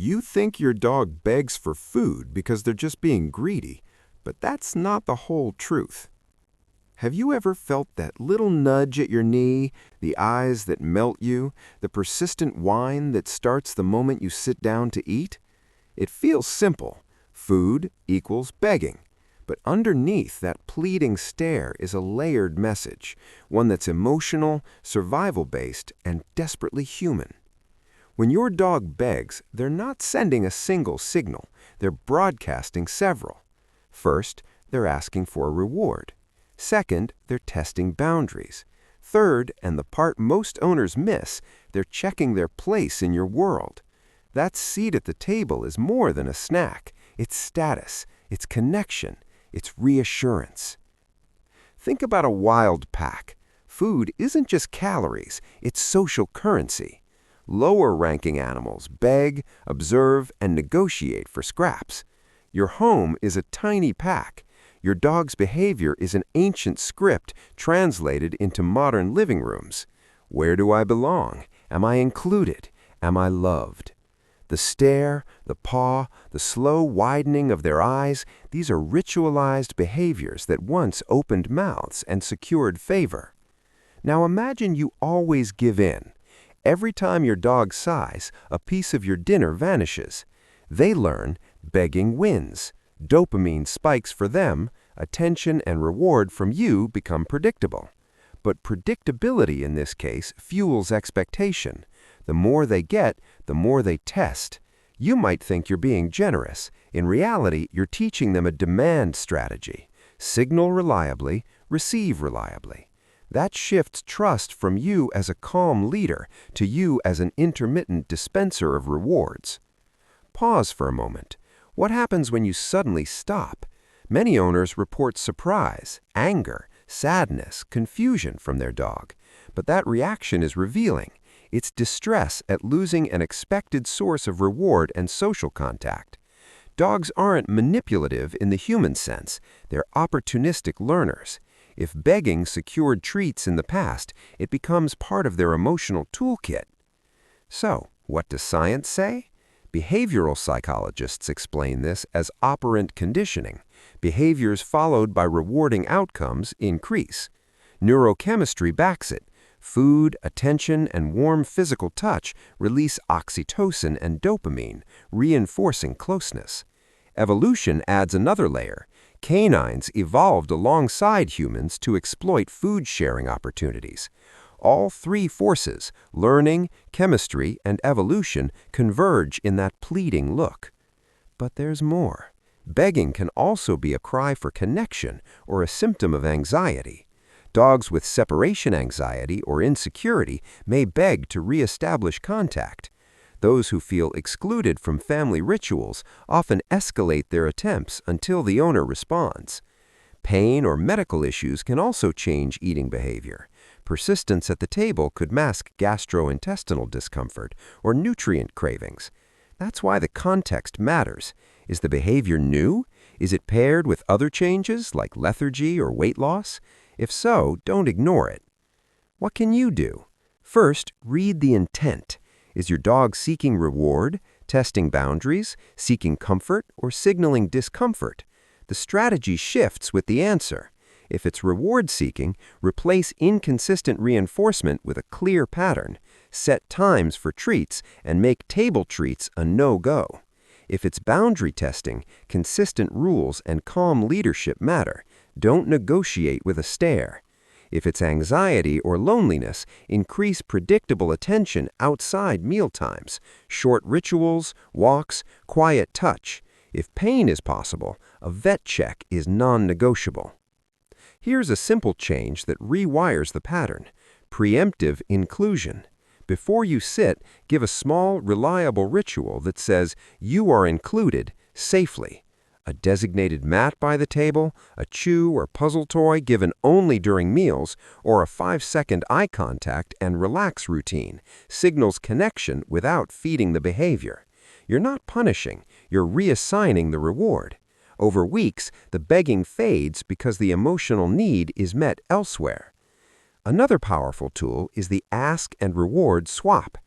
You think your dog begs for food because they're just being greedy, but that's not the whole truth. Have you ever felt that little nudge at your knee, the eyes that melt you, the persistent whine that starts the moment you sit down to eat? It feels simple. Food equals begging. But underneath that pleading stare is a layered message, one that's emotional, survival-based, and desperately human. When your dog begs, they're not sending a single signal, they're broadcasting several. First, they're asking for a reward. Second, they're testing boundaries. Third, and the part most owners miss, they're checking their place in your world. That seat at the table is more than a snack. It's status, it's connection, it's reassurance. Think about a wild pack. Food isn't just calories, it's social currency. Lower-ranking animals beg, observe, and negotiate for scraps. Your home is a tiny pack. Your dog's behavior is an ancient script translated into modern living rooms. Where do I belong? Am I included? Am I loved? The stare, the paw, the slow widening of their eyes, these are ritualized behaviors that once opened mouths and secured favor. Now imagine you always give in. Every time your dog sighs, a piece of your dinner vanishes. They learn begging wins. Dopamine spikes for them, attention and reward from you become predictable. But predictability in this case fuels expectation. The more they get, the more they test. You might think you're being generous. In reality, you're teaching them a demand strategy. Signal reliably, receive reliably. That shifts trust from you as a calm leader to you as an intermittent dispenser of rewards. Pause for a moment. What happens when you suddenly stop? Many owners report surprise, anger, sadness, confusion from their dog. But that reaction is revealing. It's distress at losing an expected source of reward and social contact. Dogs aren't manipulative in the human sense. They're opportunistic learners. If begging secured treats in the past, it becomes part of their emotional toolkit. So, what does science say? Behavioral psychologists explain this as operant conditioning. Behaviors followed by rewarding outcomes increase. Neurochemistry backs it. Food, attention, and warm physical touch release oxytocin and dopamine, reinforcing closeness. Evolution adds another layer. Canines evolved alongside humans to exploit food-sharing opportunities. All three forces, learning, chemistry, and evolution, converge in that pleading look. But there's more. Begging can also be a cry for connection or a symptom of anxiety. Dogs with separation anxiety or insecurity may beg to reestablish contact. Those who feel excluded from family rituals often escalate their attempts until the owner responds. Pain or medical issues can also change eating behavior. Persistence at the table could mask gastrointestinal discomfort or nutrient cravings. That's why the context matters. Is the behavior new? Is it paired with other changes like lethargy or weight loss? If so, don't ignore it. What can you do? First, read the intent. Is your dog seeking reward, testing boundaries, seeking comfort, or signaling discomfort? The strategy shifts with the answer. If it's reward-seeking, replace inconsistent reinforcement with a clear pattern. Set times for treats and make table treats a no-go. If it's boundary testing, consistent rules and calm leadership matter. Don't negotiate with a stare. If it's anxiety or loneliness, increase predictable attention outside mealtimes, short rituals, walks, quiet touch. If pain is possible, a vet check is non-negotiable. Here's a simple change that rewires the pattern. Preemptive inclusion. Before you sit, give a small, reliable ritual that says you are included safely. A designated mat by the table, a chew or puzzle toy given only during meals, or a 5-second eye contact and relax routine signals connection without feeding the behavior. You're not punishing, you're reassigning the reward. Over weeks, the begging fades because the emotional need is met elsewhere. Another powerful tool is the ask and reward swap.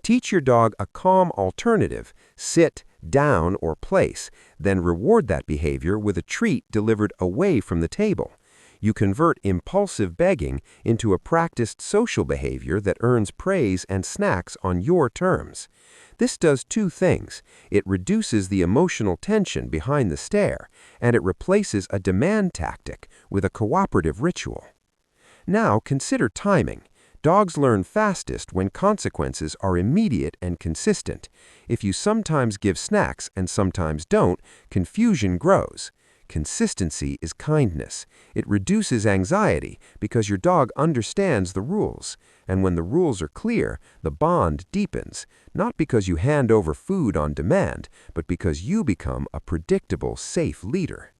Teach your dog a calm alternative, sit, down, or place, then reward that behavior with a treat delivered away from the table. You convert impulsive begging into a practiced social behavior that earns praise and snacks on your terms. This does two things. It reduces the emotional tension behind the stare, and it replaces a demand tactic with a cooperative ritual. Now consider timing. Dogs learn fastest when consequences are immediate and consistent. If you sometimes give snacks and sometimes don't, confusion grows. Consistency is kindness. It reduces anxiety because your dog understands the rules. And when the rules are clear, the bond deepens, not because you hand over food on demand, but because you become a predictable, safe leader.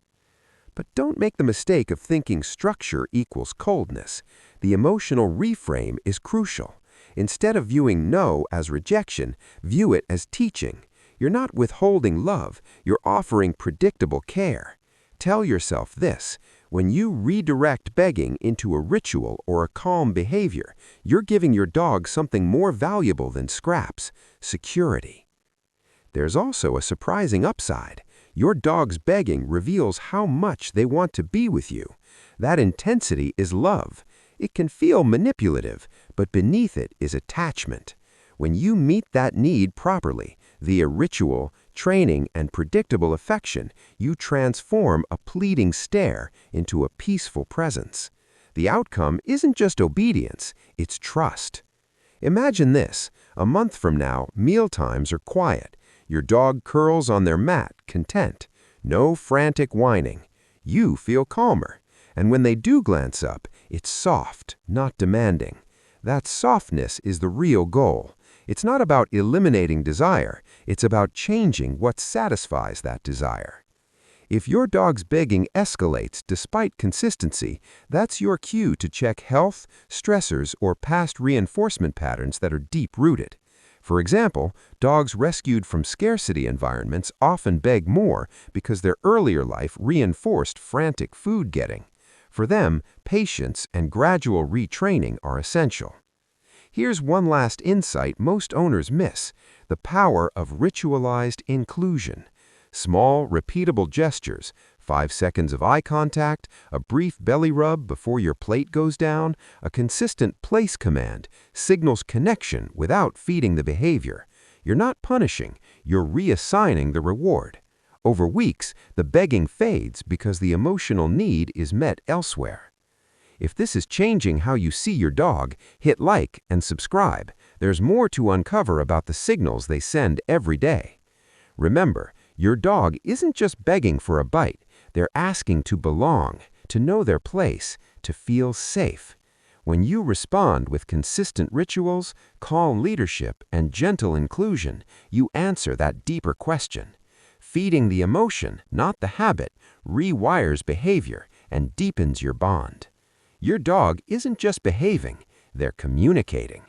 But don't make the mistake of thinking structure equals coldness. The emotional reframe is crucial. Instead of viewing no as rejection, view it as teaching. You're not withholding love, you're offering predictable care. Tell yourself this: when you redirect begging into a ritual or a calm behavior, you're giving your dog something more valuable than scraps: security. There's also a surprising upside. Your dog's begging reveals how much they want to be with you. That intensity is love. It can feel manipulative, but beneath it is attachment. When you meet that need properly, via ritual, training, and predictable affection, you transform a pleading stare into a peaceful presence. The outcome isn't just obedience, it's trust. Imagine this: a month from now, meal times are quiet. Your dog curls on their mat, content. No frantic whining. You feel calmer. And when they do glance up, it's soft, not demanding. That softness is the real goal. It's not about eliminating desire. It's about changing what satisfies that desire. If your dog's begging escalates despite consistency, that's your cue to check health, stressors, or past reinforcement patterns that are deep-rooted. For example, dogs rescued from scarcity environments often beg more because their earlier life reinforced frantic food getting. For them, patience and gradual retraining are essential. Here's one last insight most owners miss: the power of ritualized inclusion. Small, repeatable gestures, 5 seconds of eye contact, a brief belly rub before your plate goes down, a consistent place command, signals connection without feeding the behavior. You're not punishing, you're reassigning the reward. Over weeks, the begging fades because the emotional need is met elsewhere. If this is changing how you see your dog, hit like and subscribe. There's more to uncover about the signals they send every day. Remember, your dog isn't just begging for a bite. They're asking to belong, to know their place, to feel safe. When you respond with consistent rituals, calm leadership, and gentle inclusion, you answer that deeper question. Feeding the emotion, not the habit, rewires behavior and deepens your bond. Your dog isn't just behaving, they're communicating.